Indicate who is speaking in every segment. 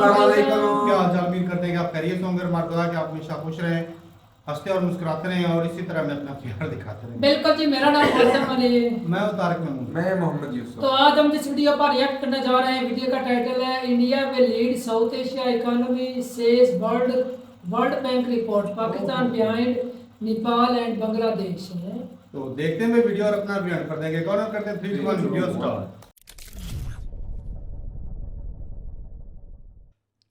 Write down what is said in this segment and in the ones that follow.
Speaker 1: अस्सलाम वालेकुम।
Speaker 2: क्या हाल चाल? उम्मीद करते हैं कि आप खैरियत से होंगे। हमारा खुदा कि आप हमेशा खुश रहें, हंसते और मुस्कुराते रहें और इसी तरह हमें अपना प्यार दिखाते रहें।
Speaker 3: बिल्कुल जी, मेरा नाम फातिमा अली है।
Speaker 2: मैं हूं तारिक महमूद।
Speaker 1: मैं मोहम्मद यूसुफ।
Speaker 3: तो आज हम जिस वीडियो पर रिएक्ट करने जा रहे हैं, वीडियो का टाइटल है India will lead south Asia economy says world bank report, Pakistan behind Nepal and Bangladesh है।
Speaker 2: तो देखते हैं वीडियो और अपना बयान कर देंगे। कौन करते हैं 3 2 1 वीडियो स्टार्ट।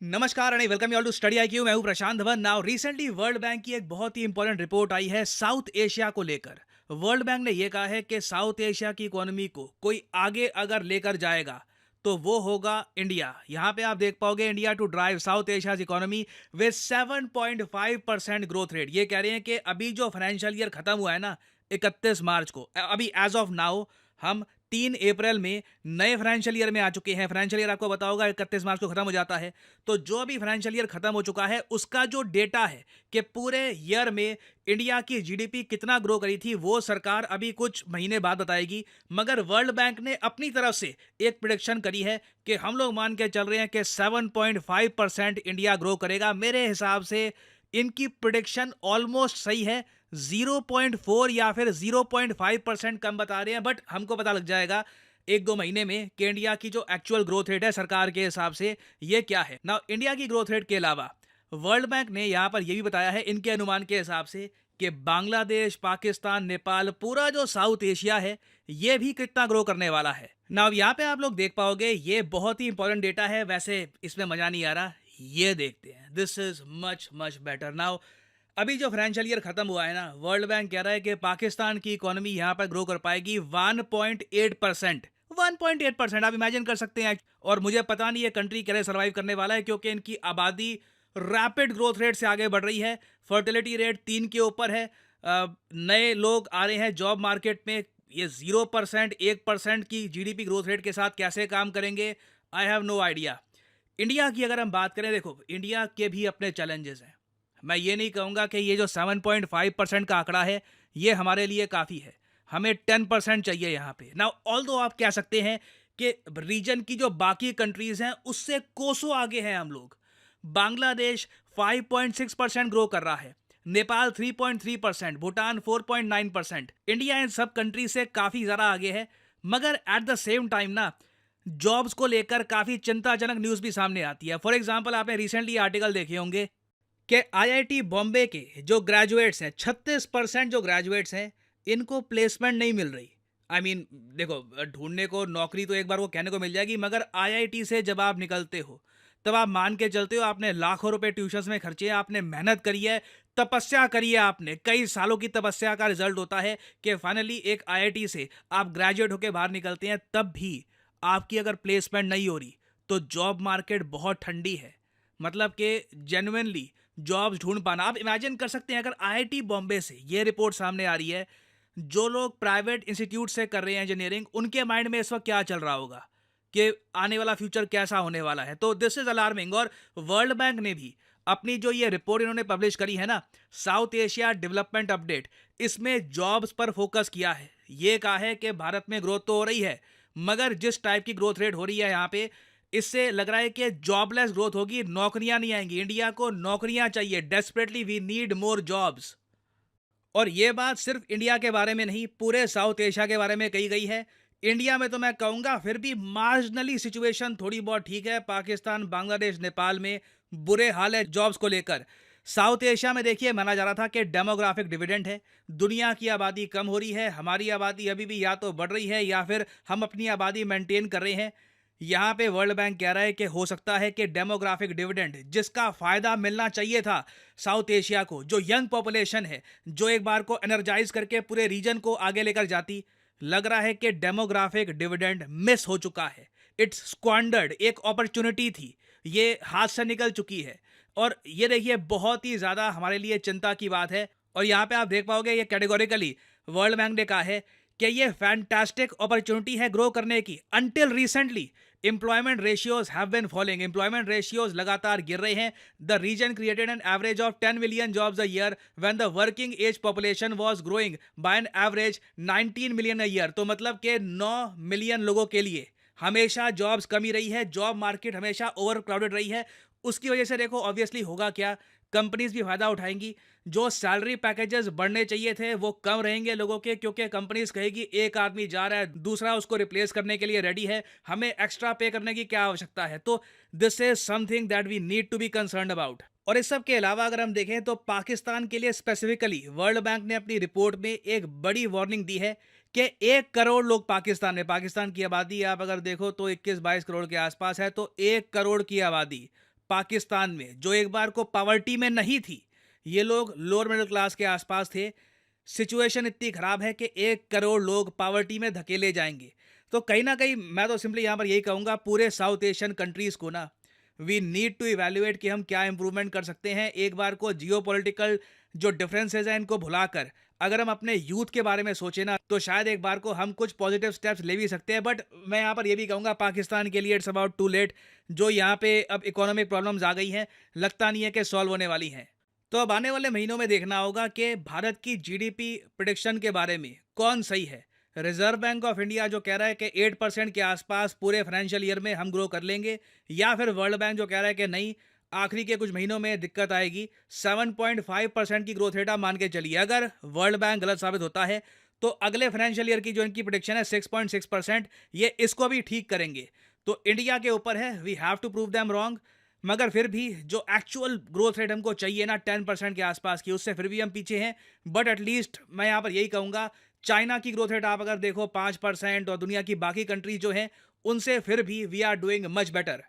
Speaker 4: नमस्कार and welcome you all to study IQ. मैं हूं Prashant Dhawan. Now recently World Bank की एक बहुत ही इंपॉर्टेंट रिपोर्ट आई है साउथ एशिया को लेकर। वर्ल्ड बैंक ने यह कहा है कि साउथ एशिया की इकोनॉमी को कोई आगे अगर लेकर जाएगा तो वो होगा इंडिया। यहां पे आप देख पाओगे India to drive South Asia's economy with 7.5% growth rate. ये कह रहे हैं कि अभी जो फाइनेंशियल ईयर खत्म हुआ है ना 31 मार्च को, अभी एज ऑफ नाउ हम 3 अप्रैल में नए फाइनेंशियल ईयर में आ चुके हैं। फाइनेंशियल ईयर आपको पता होगा 31 मार्च को खत्म हो जाता है। तो जो अभी फाइनेंशियल ईयर खत्म हो चुका है उसका जो डेटा है कि पूरे ईयर में इंडिया की जीडीपी कितना ग्रो करी थी वो सरकार अभी कुछ महीने बाद बताएगी। मगर वर्ल्ड बैंक ने अपनी तरफ से एक प्रेडिक्शन करी है कि हम लोग मान के चल रहे हैं कि 7.5% इंडिया ग्रो करेगा। मेरे हिसाब से इनकी प्रेडिक्शन ऑलमोस्ट सही है। 0.4 या फिर 0.5% कम बता रहे हैं, बट हमको पता लग जाएगा 1-2 महीने में कि इंडिया की जो एक्चुअल ग्रोथ रेट है सरकार के हिसाब से ये क्या है। ना इंडिया की ग्रोथ रेट के अलावा वर्ल्ड बैंक ने यहां पर यह भी बताया है इनके अनुमान के हिसाब से कि बांग्लादेश, पाकिस्तान, नेपाल, पूरा जो साउथ एशिया है ये भी कितना ग्रो करने वाला है। ना यहाँ पे आप लोग देख पाओगे ये बहुत ही इंपॉर्टेंट डेटा है। वैसे इसमें मजा नहीं आ रहा, ये देखते हैं। This is much much better. Now अभी जो फाइनेंशियल ईयर खत्म हुआ है ना, वर्ल्ड बैंक कह रहा है कि पाकिस्तान की इकोनॉमी यहां पर ग्रो कर पाएगी 1.8%। 1.8% आप इमेजिन कर सकते हैं। और मुझे पता नहीं ये कंट्री कैसे सर्वाइव करने वाला है, क्योंकि इनकी आबादी रैपिड ग्रोथ रेट से आगे बढ़ रही है। फर्टिलिटी रेट 3 के ऊपर है। नए लोग आ रहे हैं जॉब मार्केट में। ये 0% 1% की जीडीपी ग्रोथ रेट के साथ कैसे काम करेंगे, I have no idea. India की अगर हम बात करें, देखो इंडिया के भी अपने चैलेंजेस हैं। मैं ये नहीं कहूँगा कि ये जो 7.5% का आंकड़ा है ये हमारे लिए काफ़ी है। हमें 10% चाहिए यहाँ पे। नाउ ऑल्दो आप कह सकते हैं कि रीजन की जो बाकी कंट्रीज हैं उससे कोसों आगे हैं हम लोग। बांग्लादेश 5.6% ग्रो कर रहा है, नेपाल 3.3%, भूटान 4.9%। इंडिया इन सब कंट्री से काफ़ी ज़्यादा आगे है। मगर एट द सेम टाइम ना जॉब्स को लेकर काफ़ी चिंताजनक न्यूज़ भी सामने आती है। फॉर एग्जाम्पल आपने रिसेंटली आर्टिकल देखे होंगे कि आईआईटी बॉम्बे के जो ग्रेजुएट्स हैं 36% जो ग्रेजुएट्स हैं इनको प्लेसमेंट नहीं मिल रही। आई मीन देखो, ढूंढने को नौकरी तो एक बार वो कहने को मिल जाएगी, मगर आईआईटी से जब आप निकलते हो तब आप मान के चलते हो आपने लाखों रुपए ट्यूशन्स में खर्चे हैं, आपने मेहनत करी है, तपस्या करी है, आपने कई सालों की तपस्या का रिजल्ट होता है कि फाइनली एक आईआईटी से आप ग्रेजुएट होकर बाहर निकलते हैं। तब भी आपकी अगर प्लेसमेंट नहीं हो रही तो जॉब मार्केट बहुत ठंडी है। मतलब कि जेन्युइनली जॉब्स ढूंढ पाना, आप इमेजिन कर सकते हैं अगर आईआईटी बॉम्बे से ये रिपोर्ट सामने आ रही है, जो लोग प्राइवेट इंस्टीट्यूट से कर रहे हैं इंजीनियरिंग, उनके माइंड में इस वक्त क्या चल रहा होगा कि आने वाला फ्यूचर कैसा होने वाला है। तो दिस इज अलार्मिंग। और वर्ल्ड बैंक ने भी अपनी जो ये रिपोर्ट इन्होंने पब्लिश करी है ना, साउथ एशिया डेवलपमेंट अपडेट, इसमें जॉब्स पर फोकस किया है। ये कहा है कि भारत में ग्रोथ तो हो रही है, मगर जिस टाइप की ग्रोथ रेट हो रही है यहाँ पे, इससे लग रहा है कि जॉबलेस ग्रोथ होगी, नौकरियां नहीं आएंगी। इंडिया को नौकरियां चाहिए, desperately we need more jobs. और ये बात सिर्फ इंडिया के बारे में नहीं, पूरे साउथ एशिया के बारे में कही गई है। इंडिया में तो मैं कहूँगा फिर भी मार्जिनली सिचुएशन थोड़ी बहुत ठीक है। पाकिस्तान, बांग्लादेश, नेपाल में बुरे हाल है जॉब्स को लेकर। साउथ एशिया में देखिए माना जा रहा था कि डेमोग्राफिक डिविडेंड है, दुनिया की आबादी कम हो रही है, हमारी आबादी अभी भी या तो बढ़ रही है या फिर हम अपनी आबादी मेंटेन कर रहे हैं। यहाँ पे वर्ल्ड बैंक कह रहा है कि हो सकता है कि डेमोग्राफिक डिविडेंड, जिसका फायदा मिलना चाहिए था साउथ एशिया को, जो यंग पॉपुलेशन है, जो एक बार को एनर्जाइज करके पूरे रीजन को आगे लेकर जाती, लग रहा है कि डेमोग्राफिक डिविडेंड मिस हो चुका है। इट्स स्क्वांडर्ड, एक अपॉर्चुनिटी थी, ये हाथ से निकल चुकी है। और ये देखिए बहुत ही ज्यादा हमारे लिए चिंता की बात है। और यहाँ पे आप देख पाओगे ये कैटेगोरिकली वर्ल्ड बैंक ने कहा है कि ये फैंटास्टिक अपॉर्चुनिटी है ग्रो करने की। Until recently employment ratios have been falling, employment ratios लगातार गिर रहे हैं। The reason created an average of 10 million jobs a year when the working age population was growing by an average 19 million a year. तो मतलब के 9 million लोगों के लिए हमेशा जॉब्स कमी रही है, जॉब मार्केट हमेशा ओवर क्राउडेड रही है। उसकी वजह से देखो ऑब्वियसली होगा क्या, कंपनीज भी फायदा उठाएंगी। जो सैलरी पैकेजेस बढ़ने चाहिए थे वो कम रहेंगे लोगों के, क्योंकि कंपनीज कहेगी एक आदमी जा रहा है, दूसरा उसको रिप्लेस करने के लिए रेडी है, हमें एक्स्ट्रा पे करने की क्या आवश्यकता है। तो this is something that we need to be concerned about. और इस सब के अलावा अगर हम देखें तो पाकिस्तान के लिए स्पेसिफिकली वर्ल्ड बैंक ने अपनी रिपोर्ट में एक बड़ी वार्निंग दी है कि 1 करोड़ लोग पाकिस्तान की आबादी आप अगर देखो तो 21-22 करोड़ के आसपास है। तो 1 करोड़ की आबादी पाकिस्तान में जो एक बार को पॉवर्टी में नहीं थी, ये लोग लोअर मिडिल क्लास के आसपास थे। सिचुएशन इतनी खराब है कि 1 करोड़ लोग पॉवर्टी में धकेले जाएंगे। तो कहीं ना कहीं मैं तो सिंपली यहाँ पर यही कहूँगा पूरे साउथ एशियन कंट्रीज को ना, वी नीड टू इवेल्युएट कि हम क्या इंप्रूवमेंट कर सकते हैं। एक बार को जियोपॉलिटिकल जो डिफरेंसेस हैं इनको भुलाकर अगर हम अपने यूथ के बारे में सोचें ना, तो शायद एक बार को हम कुछ पॉजिटिव स्टेप्स ले भी सकते हैं। बट मैं यहाँ पर ये भी कहूँगा पाकिस्तान के लिए इट्स अबाउट टू लेट। जो यहाँ पे अब इकोनॉमिक प्रॉब्लम्स आ गई हैं, लगता नहीं है कि सॉल्व होने वाली हैं। तो अब आने वाले महीनों में देखना होगा कि भारत की जीडीपी प्रेडिक्शन के बारे में कौन सही है। रिजर्व बैंक ऑफ इंडिया जो कह रहा है कि 8% के आसपास पूरे फाइनेंशियल ईयर में हम ग्रो कर लेंगे, या फिर वर्ल्ड बैंक जो कह रहा है कि नहीं, आखिरी के कुछ महीनों में दिक्कत आएगी, 7.5% की ग्रोथ रेट आप मान के चलिए। अगर वर्ल्ड बैंक गलत साबित होता है तो अगले फाइनेंशियल ईयर की जो इनकी प्रेडिक्शन है 6.6%, ये इसको भी ठीक करेंगे। तो इंडिया के ऊपर है, we have to prove them wrong. मगर फिर भी जो एक्चुअल ग्रोथ रेट हमको चाहिए ना 10% के आसपास की, उससे फिर भी हम पीछे हैं। बट एटलीस्ट मैं यहाँ पर यही कहूँगा, चाइना की ग्रोथ रेट आप अगर देखो 5% और दुनिया की बाकी कंट्रीज जो हैं उनसे फिर भी we are doing much better.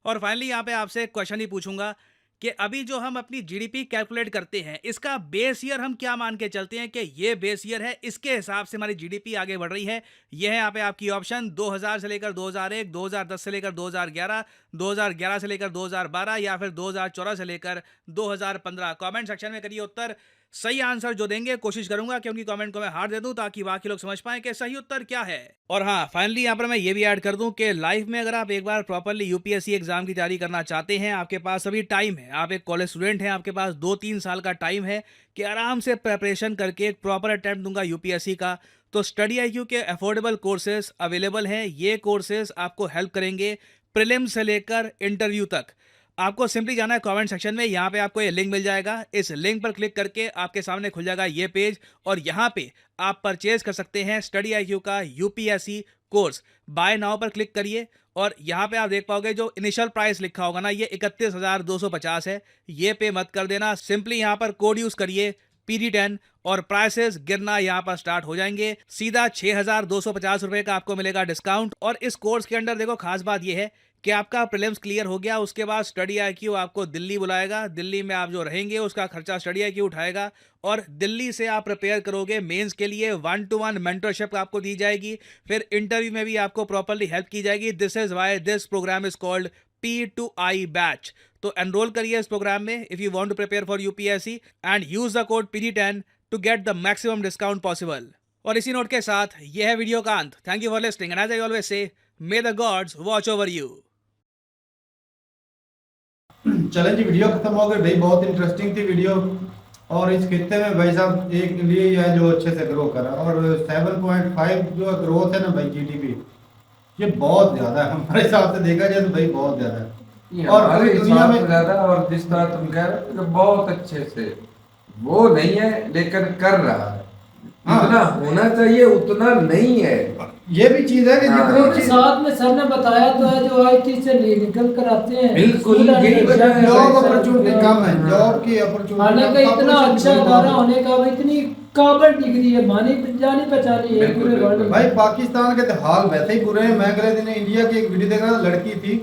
Speaker 4: और फाइनली यहाँ पे आपसे एक क्वेश्चन ही पूछूंगा कि अभी जो हम अपनी जीडीपी कैलकुलेट करते हैं, इसका बेस ईयर हम क्या मान के चलते हैं कि ये बेस ईयर है, इसके हिसाब से हमारी जीडीपी आगे बढ़ रही है। ये है यहाँ पे आपकी ऑप्शन 2000 से लेकर 2001, 2010 से लेकर 2011, 2011 से लेकर 2012 या फिर 2014 से लेकर 2015। कमेंट सेक्शन में करिए उत्तर। सही आंसर जो देंगे कोशिश करूंगा क्योंकि कमेंट को मैं हार दे दूं ताकि बाकी लोग समझ पाएं कि सही उत्तर क्या है। और हाँ, फाइनली यहाँ पर मैं ये भी ऐड कर दूं कि लाइफ में अगर आप एक बार प्रॉपरली यूपीएससी एग्जाम की तैयारी करना चाहते हैं, आपके पास अभी टाइम है, आप एक कॉलेज स्टूडेंट हैं, आपके पास 2-3 साल का टाइम है कि आराम से प्रेपरेशन करके एक प्रॉपर अटेम्प्ट दूंगा यूपीएससी का, तो स्टडी IQ के अफोर्डेबल कोर्सेज अवेलेबल हैं। ये कोर्सेज आपको हेल्प करेंगे प्रीलिम्स से लेकर इंटरव्यू तक। आपको सिंपली जाना है कमेंट सेक्शन में, यहाँ पे आपको ये लिंक मिल जाएगा। इस लिंक पर क्लिक करके आपके सामने खुल जाएगा ये पेज और यहाँ पे आप परचेज कर सकते हैं स्टडी IQ का यूपीएससी कोर्स। बाय नाउ पर क्लिक करिए और यहाँ पे आप देख पाओगे जो इनिशियल प्राइस लिखा होगा ना, ये 31,250 है। ये पे मत कर देना, सिंपली यहाँ पर कोड यूज करिए PD10 और प्राइसेस गिरना यहाँ पर स्टार्ट हो जाएंगे। सीधा 6,250 रुपए का आपको मिलेगा डिस्काउंट। और इस कोर्स के अंदर देखो खास बात यह है कि आपका प्रीलिम्स क्लियर हो गया, उसके बाद स्टडी IQ आपको दिल्ली बुलाएगा। दिल्ली में आप जो रहेंगे उसका खर्चा स्टडी IQ उठाएगा और दिल्ली से आप प्रिपेयर करोगे मेंस के लिए। 1-to-1 मेंटरशिप आपको दी जाएगी, फिर इंटरव्यू में भी आपको प्रॉपर्ली हेल्प की जाएगी। This is why this programme is called P2I batch. तो एनरोल करिए इस प्रोग्राम में if you want to prepare for UPSC and use the code PD10 to get the maximum discount possible. और इसी note के साथ यह है वीडियो का अंत। Thank you for listening and as I always say, may the gods watch over you.
Speaker 2: चलें जी, वीडियो खत्म हो गई भाई, बहुत इंटरेस्टिंग थी वीडियो। और इस खित्ते में भाई साहब एक इंडिया ही है जो अच्छे से ग्रो कर रहा है, और 7.5 जो ग्रोथ है ना भाई जीडीपी, ये बहुत ज्यादा है हमारे हिसाब से देखा जाए तो भाई बहुत ज्यादा है।
Speaker 1: और
Speaker 2: और पूरी दुनिया में
Speaker 1: ज्यादा, और जिस तरह तुम कह रहे हो बहुत अच्छे से, वो नहीं है लेकिन कर रहा है। जितना होना चाहिए उतना नहीं है।
Speaker 2: ये भी चीज है कि जितनी
Speaker 3: और
Speaker 2: चीज
Speaker 3: साथ में सर ने बताया तो है जो IT से निकल कर आते हैं,
Speaker 1: बिल्कुल, यही वजह है।
Speaker 2: जॉब अपॉर्चुनिटी कम है, जॉब की
Speaker 3: हालांकि
Speaker 2: अपॉर्चुनिटी
Speaker 3: इतना अच्छा अदारा होने का इतनी काबिल डिग्री है, मानी जानी पहचानी है पूरे वर्ल्ड में।
Speaker 2: भाई पाकिस्तान के तो हाल वैसे ही बुरे हैं। मैं अगले दिन इंडिया की एक वीडियो देख रहा था, लड़की थी,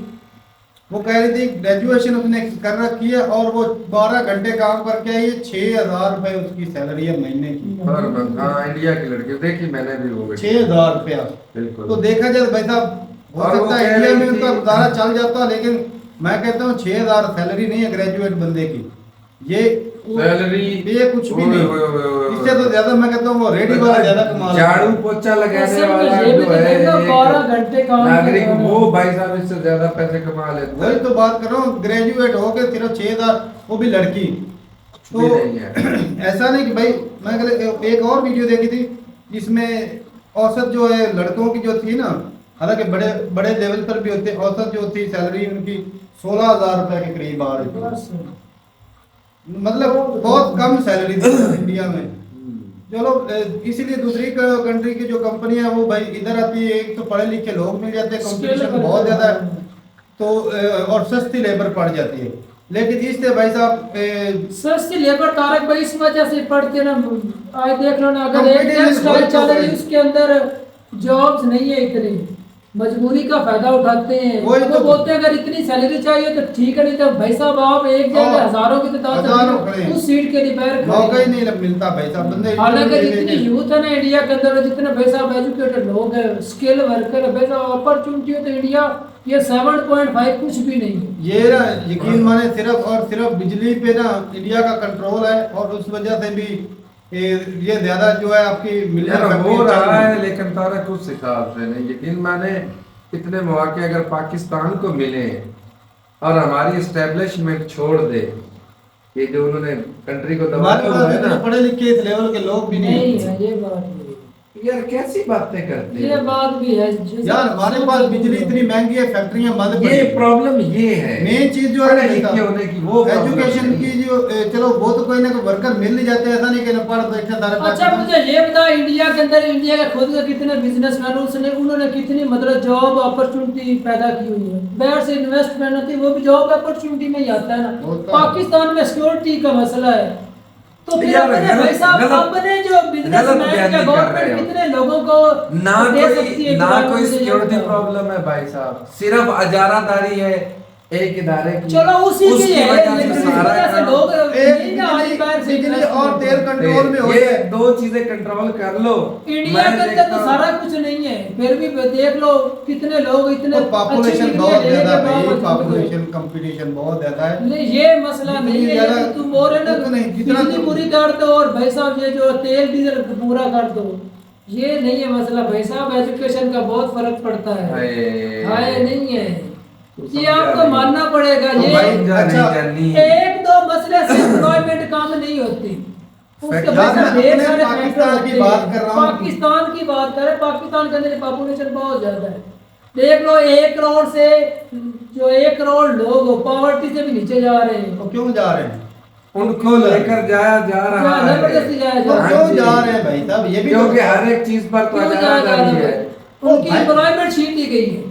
Speaker 2: वो कह रही थी ग्रेजुएशन उसने कर रखी है और वो 12 घंटे काम करके आई है, 6,000 रुपए उसकी सैलरी है महीने की।
Speaker 1: हाँ, इंडिया की लड़की देखी मैंने भी, वो
Speaker 2: 6,000 रुपया।
Speaker 1: बिल्कुल।
Speaker 2: तो देखा जाए भाई साहब, हो सकता है इंडिया में उनका गुजारा चल जाता, लेकिन मैं कहता हूँ 6,000 सैलरी नहीं है ग्रेजुएट बंदे की। ये
Speaker 1: सैलरी
Speaker 2: ये कुछ भी नहीं, इससे तो ज्यादा मैं कहता हूँ वो रेडी वाला ज्यादा कमा रहा है।
Speaker 1: झाड़ू पोछा लगाने वाला
Speaker 3: ये भी
Speaker 1: जो है,
Speaker 3: देखो 12 घंटे काम
Speaker 1: नागरिक,
Speaker 3: कर रहा है।
Speaker 1: वो भाई साहब इससे ज्यादा पैसे कमा लेते
Speaker 2: वही तो बात कर रहा हूँ, ग्रेजुएट हो के सिर्फ 6,000, वो भी लड़की। तो
Speaker 1: भी नहीं है।
Speaker 2: ऐसा नहीं कि भाई, मैं एक और वीडियो देखी थी जिसमें औसत जो है लड़कों की जो थी ना हालांकि बड़े बड़े लेवल पर भी होते, औसत जो होती सैलरी उनकी 16,000 रुपए के करीब आ रही थी, मतलब बहुत कम सैलरी थी इंडिया में। चलो इसीलिए दूसरी कंट्री की जो कंपनी है वो भाई इधर आती है, एक तो पढ़े लिखे लोग मिल जाते हैं, कंपटीशन बहुत ज्यादा है, तो और सस्ती लेबर पड़ जाती है। लेकिन इससे भाई साहब
Speaker 3: सस्ती लेबर तारक भाई इस वजह से पढ़ते ना, आज देख लो ना, अगर एक टेक्सटाइल चल रही है उसके अंदर जॉब्स नहीं है, इतनी मजबूरी का फायदा उठाते हैं।
Speaker 2: वही
Speaker 3: वो
Speaker 2: तो
Speaker 3: बोलते हैं अगर इतनी सैलरी चाहिए तो ठीक है, नहीं तो भाई साहब आप एक जगह हजारों की
Speaker 2: हजारों खड़े
Speaker 3: तादाद
Speaker 2: हैं।
Speaker 3: उस सीट के लिए बैर
Speaker 2: मौका ही नहीं मिलता भाई साहब, बंदे
Speaker 3: हालांकि जितनी यूथ है ना इंडिया के अंदर, जितने भाई साहब एजुकेटेड लोग हैं, स्किल वर्कर है, भाई साहब अपॉर्चुनिटी हो तो इंडिया ये 7.5 कुछ भी नहीं है।
Speaker 2: ये ना यकीन माने सिर्फ और सिर्फ बिजली पे ना इंडिया का कंट्रोल है, और उस वजह से भी ये ज्यादा जो है आपकी
Speaker 1: यार हो रहा है, लेकिन तारक उस हिसाब से नहीं। यकीन माने इतने मौके अगर पाकिस्तान को मिले और हमारी एस्टेब्लिशमेंट छोड़ दे, ये जो उन्होंने कंट्री को
Speaker 2: हमारे
Speaker 1: दबाया हुआ है
Speaker 2: पास
Speaker 1: ना,
Speaker 2: पढ़े लिखे इस लेवल के लोग भी नहीं
Speaker 3: नहीं
Speaker 2: हैं।
Speaker 3: है, ये बात भी है।
Speaker 1: यार कैसी बातें करते
Speaker 3: ये
Speaker 1: हैं
Speaker 3: बात भी है
Speaker 2: यार हमारे पास बिजली इतनी महंगी है, फैक्ट्रियां बंद पड़ी
Speaker 1: ये
Speaker 2: हैं।
Speaker 1: प्रॉब्लम ये है
Speaker 2: मेन चीज जो है
Speaker 1: पढ़े लिखे होने की, वो problem
Speaker 2: एजुकेशन
Speaker 1: नहीं।
Speaker 2: की जो चलो वो तो कोई ना कोई वर्कर मिल नहीं जाते, ऐसा नहीं कि न पढ़ बैठे सारे
Speaker 3: अच्छा मुझे ये बता, इंडिया के अंदर इंडिया का खुद का कितने बिजनेसमैन उसने उन्होंने कितनी मतलब जॉब अपॉर्चुनिटी पैदा की हुई है, बाहर से इन्वेस्टमेंट होती है, वो भी जॉब अपॉर्चुनिटी में ही आता है ना।
Speaker 2: होता है।
Speaker 3: पाकिस्तान में सिक्योरिटी का मसला है, तो फिर
Speaker 1: यार
Speaker 3: अपने
Speaker 1: गलत-
Speaker 3: भाई साहब
Speaker 1: गलत-
Speaker 3: अपने जो
Speaker 1: गलत
Speaker 3: बिजनेसमैन
Speaker 1: बयानी
Speaker 3: का
Speaker 1: कर रहे
Speaker 3: गवर्नमेंट
Speaker 1: हो।
Speaker 3: कितने लोगों को
Speaker 1: ना
Speaker 3: दे सकती
Speaker 1: कोई
Speaker 3: है
Speaker 1: ना
Speaker 3: कि
Speaker 1: कोई
Speaker 3: मुझे ये
Speaker 1: सिक्योरिटी
Speaker 3: बताओ।
Speaker 1: प्रॉब्लम है भाई साहब, सिर्फ अजारादारी है एक इदारे की।
Speaker 3: चलो उसी
Speaker 1: उसकी
Speaker 3: की है,
Speaker 1: वजह से
Speaker 3: लेकिन इस
Speaker 1: सारा
Speaker 3: वजह से
Speaker 1: काम-
Speaker 3: लोग
Speaker 2: एक
Speaker 3: नहीं ना आज बाहर से
Speaker 2: बिजली
Speaker 3: invest
Speaker 2: और
Speaker 3: करते
Speaker 2: तेल
Speaker 3: हैं।
Speaker 2: कंट्रोल में हो
Speaker 1: ये
Speaker 2: जाए।
Speaker 1: दो चीजें कंट्रोल कर लो।
Speaker 3: इंडिया
Speaker 1: मैं
Speaker 3: के अंदर
Speaker 1: देखता
Speaker 3: तो
Speaker 1: हूँ-
Speaker 3: सारा कुछ नहीं है, फिर भी देख लो कितने लोग इतने
Speaker 2: पॉपुलेशन
Speaker 3: अच्छी
Speaker 2: बहुत
Speaker 3: डिग्री
Speaker 2: ज्यादा
Speaker 3: लेने के
Speaker 2: है,
Speaker 3: बावजूद
Speaker 2: पॉपुलेशन कंपटीशन बहुत ज्यादा है।
Speaker 3: नहीं, ये मसला
Speaker 2: जितनी
Speaker 3: नहीं है,
Speaker 2: ज्यादा-
Speaker 3: लेकिन तुम बोल रहे ना
Speaker 2: उतना ही, जितना
Speaker 3: बिजली
Speaker 2: तुम-
Speaker 3: पूरी कर दो और भाई साहब ये जो तेल डीजल पूरा कर दो, ये नहीं है मसला भाई साहब। एजुकेशन का बहुत फर्क पड़ता है, हाय नहीं है, ये आपको मानना पड़ेगा।
Speaker 2: तो
Speaker 3: ये
Speaker 2: भाई,
Speaker 1: अच्छा,
Speaker 2: अच्छा,
Speaker 3: एक दो मसले से एम्प्लॉयमेंट काम नहीं होती, उसके
Speaker 2: यार,
Speaker 3: बाद
Speaker 2: मैं
Speaker 3: ढेर
Speaker 2: अपने
Speaker 3: सारे
Speaker 2: पाकिस्तान
Speaker 3: फैक्टर
Speaker 2: की
Speaker 3: होते
Speaker 2: बात
Speaker 3: हैं।
Speaker 2: कर रहा हूँ।
Speaker 3: पाकिस्तान की बात करें, पाकिस्तान के अंदर पॉपुलेशन बहुत ज्यादा है, देख लो 1 करोड़ से जो 1 करोड़ लोग पॉवर्टी से भी नीचे जा रहे हैं।
Speaker 2: तो क्यों जा रहे हैं?
Speaker 1: उनको लेकर जाया जा रहा है,
Speaker 3: जबरदस्ती जाया
Speaker 2: तो
Speaker 3: जा रहा
Speaker 2: क्यों
Speaker 3: है,
Speaker 2: जा रहे हैं भाई साहब? ये भी तो
Speaker 1: क्योंकि हर एक चीज पर तो
Speaker 3: क्यों जाया जा रहा
Speaker 1: अजारादारी है।
Speaker 3: है? उनकी
Speaker 2: भाई-
Speaker 3: एम्प्लॉयमेंट छीन ली गई है।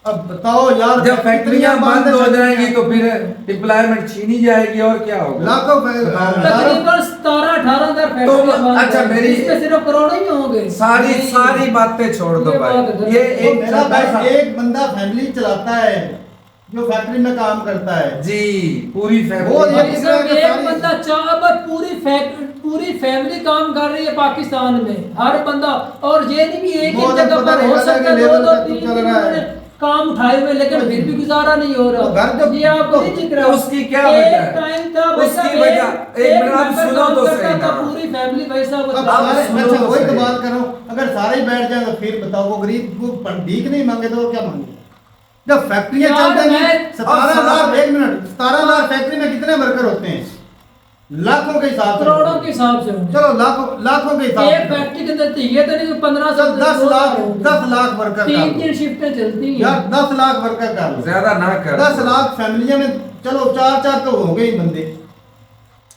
Speaker 2: अब बताओ यार,
Speaker 1: जब फैक्ट्रियां बंद हो
Speaker 2: फैक्ट्रियां-
Speaker 1: जाएंगी तो फिर एम्प्लॉयमेंट छीनी जाएगी और क्या होगा।
Speaker 2: लाखों
Speaker 3: तकरीबन 17-18 हजार
Speaker 1: तो
Speaker 3: फैक्ट्रियां
Speaker 1: अच्छा, मेरी-
Speaker 3: इसमें सिर्फ करोड़ों ही होंगे।
Speaker 1: सारी
Speaker 3: नहीं।
Speaker 1: सारी बातें छोड़ दो
Speaker 3: ये बात
Speaker 1: भाई,
Speaker 3: गलत
Speaker 1: ये
Speaker 3: है।
Speaker 2: तो
Speaker 1: एक
Speaker 2: मेरा
Speaker 1: छोटा सा-
Speaker 2: भाई एक बंदा फैमिली चलाता है जो फैक्ट्री में काम करता है,
Speaker 1: जी पूरी
Speaker 2: वो
Speaker 1: फैमिली
Speaker 2: ये
Speaker 3: भाई साहब,
Speaker 2: कितना
Speaker 3: एक बंदा पूरी फैमिली काम कर रही है पाकिस्तान में, हर बंदा। और ये नहीं भी एक
Speaker 2: वो
Speaker 3: ही जगह
Speaker 2: पता
Speaker 3: पर
Speaker 2: नहीं
Speaker 3: हो
Speaker 2: अलग
Speaker 3: सकता है,
Speaker 2: लेवल
Speaker 3: दो
Speaker 2: का तो
Speaker 3: तीन
Speaker 2: चल रहा है।
Speaker 3: उन्होंने काम उठाए हुए, लेकिन फिर भी गुजारा नहीं हो
Speaker 2: तो घर
Speaker 3: रहा।
Speaker 2: जब-
Speaker 3: ये आपको नहीं दिख रहा।
Speaker 1: तो उसकी क्या वजह है?
Speaker 3: एक टाइम था भाई
Speaker 1: उसकी
Speaker 3: साहब,
Speaker 1: वजह- एक
Speaker 3: एक
Speaker 1: मिनट आप
Speaker 3: मेंबर
Speaker 1: सुनो
Speaker 3: काम
Speaker 1: तो
Speaker 3: करता
Speaker 1: सही
Speaker 3: था,
Speaker 1: ना।
Speaker 3: पूरी फैमिली भाई साहब
Speaker 2: अब
Speaker 3: चला
Speaker 2: सारे
Speaker 3: रही है।
Speaker 2: अच्छा वही तो
Speaker 1: सही।
Speaker 2: बात कर रहा हूँ, अगर सारे ही बैठ जाए तो फिर बताओ वो गरीब वो भीख नहीं मांगे तो वो क्या मांगे? जब फैक्ट्रियां
Speaker 3: यार,
Speaker 2: चलते हैं
Speaker 3: मैं-
Speaker 2: 17,000 एक मिनट 17,000 फैक्ट्री में कितने वर्कर होते हैं? लाखों के हिसाब से,
Speaker 3: करोड़ों के हिसाब से होंगे।
Speaker 2: चलो लाखों के हिसाब
Speaker 3: एक
Speaker 2: से
Speaker 3: फैक्ट्री के अंदर तो ये तो नहीं कि 15 से
Speaker 2: चल 10 लाख वर्कर कर
Speaker 3: तीन
Speaker 2: लो।
Speaker 3: शिफ्टें चलती हैं।
Speaker 2: यार 10 लाख वर्कर कर लो,
Speaker 1: ज्यादा ना कर
Speaker 2: 10 लाख फैमिलियों में चलो 4 तो होंगे ही बंदे।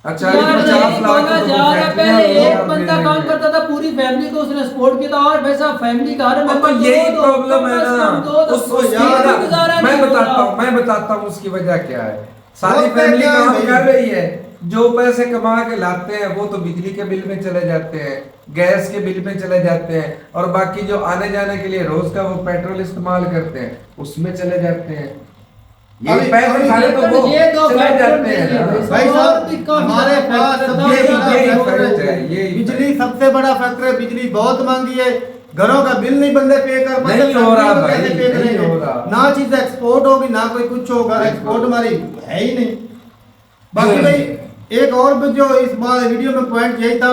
Speaker 1: अच्छा
Speaker 3: यार,
Speaker 1: 50
Speaker 3: यही
Speaker 1: लाख
Speaker 3: बोला
Speaker 1: तो
Speaker 3: जा रहा है,
Speaker 1: फैक्ट्रियां
Speaker 3: पहले एक
Speaker 1: लोग
Speaker 3: बंदा
Speaker 1: दे
Speaker 3: काम
Speaker 1: देंगे।
Speaker 3: करता था, पूरी फैमिली को उसने सपोर्ट किया था, और वैसा फैमिली का हर
Speaker 1: तो
Speaker 3: मेंबर
Speaker 1: यही प्रॉब्लम है ना, उसको
Speaker 3: यार गुजारा
Speaker 1: मैं
Speaker 3: नहीं हो
Speaker 1: बताता
Speaker 3: रहा।
Speaker 1: हूँ मैं बताता हूँ उसकी वजह क्या है। सारी
Speaker 2: वजह
Speaker 1: फैमिली
Speaker 2: क्या है
Speaker 1: काम
Speaker 2: भाई?
Speaker 1: कर रही है, जो पैसे कमा के लाते हैं वो तो बिजली के बिल में चले जाते हैं, गैस के बिल में चले जाते हैं, और बाकी जो आने जाने के लिए रोज का वो पेट्रोल इस्तेमाल करते हैं उसमें चले जाते हैं। ये
Speaker 2: अभी-
Speaker 1: पैसे
Speaker 2: अभी
Speaker 1: सारे तो वो
Speaker 3: ये दो
Speaker 1: चले
Speaker 3: फैक्टर
Speaker 1: जाते
Speaker 3: नहीं
Speaker 1: हैं
Speaker 3: है
Speaker 1: ना।
Speaker 3: भाई।
Speaker 2: भाई
Speaker 3: और भी
Speaker 2: साहब
Speaker 3: काफी
Speaker 2: हमारे
Speaker 3: ज्यादा
Speaker 2: पास
Speaker 3: फैक्टर
Speaker 2: सबसे
Speaker 3: था।
Speaker 2: बड़ा
Speaker 1: यही
Speaker 2: फैक्टर
Speaker 1: फैक्टर है,
Speaker 2: है
Speaker 1: यही
Speaker 2: बिजली, सबसे बड़ा फैक्टर है बिजली बहुत महंगी है, घरों का बिल नहीं बंदे पे कर पाते,
Speaker 1: नहीं हो रहा
Speaker 2: फैक्ट्रियों को
Speaker 1: भाई,
Speaker 2: कैसे पे
Speaker 1: नहीं
Speaker 2: करेंगे?
Speaker 1: हो रहा।
Speaker 2: ना चीज एक्सपोर्ट होगी ना कोई कुछ होगा, एक्सपोर्ट हमारी है ही नहीं। बाकी भाई एक और भी जो इस बार वीडियो में पॉइंट यही था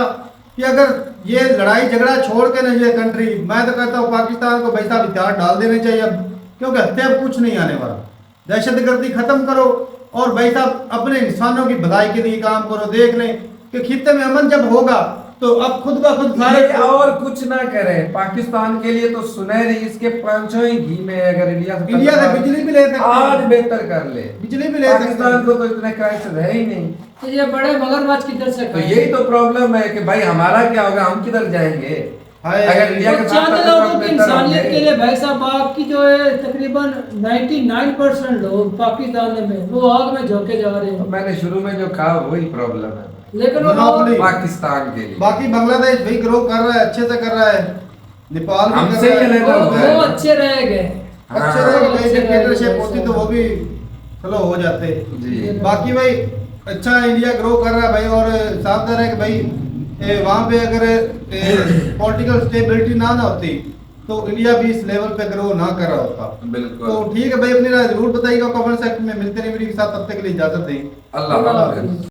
Speaker 2: कि अगर ये लड़ाई झगड़ा छोड़ के ना ये कंट्री, मैं तो कहता हूँ पाकिस्तान को भाई साहब हथियार डाल देने चाहिए अब, क्योंकि हत्या अब कुछ नहीं आने वाला। दहशतगर्दी खत्म करो और भाई साहब अपने इंसानों की भलाई के लिए काम करो। देख लें कि खित्ते में अमन जब होगा तो अब खुद ब खुद सारे
Speaker 1: ये और कुछ ना करे, पाकिस्तान के लिए तो सुनहरी, इसके पांचों ही घी में है। अगर इंडिया
Speaker 2: से बिजली भी ले सकते
Speaker 1: आज
Speaker 2: हैं,
Speaker 1: बेहतर कर ले,
Speaker 2: बिजली भी ले सकते
Speaker 1: पाकिस्तान
Speaker 2: हैं।
Speaker 1: को तो इतने क्राइसिस है ही नहीं।
Speaker 3: तो ये बड़े मगरमच्छ किधर से
Speaker 1: तो
Speaker 3: खाएं?
Speaker 1: यही तो प्रॉब्लम है कि भाई हमारा क्या होगा, हम किधर जाएंगे
Speaker 2: हाय,
Speaker 1: अगर इंडिया
Speaker 3: तो
Speaker 1: के साथ
Speaker 3: चंद
Speaker 1: पाकिस्तान
Speaker 3: लोगों की
Speaker 1: बेहतर हो
Speaker 3: इंसानियत
Speaker 1: जाए।
Speaker 3: के लिए भाई साहब, आपकी जो है तकरीबन 99% लोग पाकिस्तान में वो आग में झोंके जा रहे
Speaker 1: तो
Speaker 3: हैं।
Speaker 1: मैंने शुरू में जो कहा वही प्रॉब्लम है
Speaker 3: लेकिन वो
Speaker 2: Monopoly।
Speaker 1: पाकिस्तान के लिए।
Speaker 2: बाकी बांग्लादेश भी ग्रो कर रहा है, अच्छे से कर रहा है, नेपाल भी
Speaker 1: हमसे
Speaker 2: कर
Speaker 1: ही
Speaker 2: रहा है,
Speaker 1: अलग होता है।
Speaker 3: वो अच्छे रह गए।
Speaker 2: अच्छे
Speaker 1: हाँ।
Speaker 2: रहे,
Speaker 3: अच्छे
Speaker 2: डिक्टेटरशिप
Speaker 3: रहे,
Speaker 2: होती तो वो भी स्लो हो जाते।
Speaker 1: जी।
Speaker 2: बाकी भाई अच्छा इंडिया ग्रो कर रहा है भाई, और सावधान है कि भाई वहाँ पे अगर पॉलिटिकल स्टेबिलिटी ना होती तो इंडिया भी इस लेवल पे ग्रो ना कर रहा होता।
Speaker 1: बिल्कुल।
Speaker 2: तो ठीक है भाई, अपनी राय जरूर बताइएगा कमेंट सेक्शन में। मिलते हैं वीडियो के साथ, तब तक के लिए इजाजत दें।
Speaker 1: अल्लाह हाफ़िज़।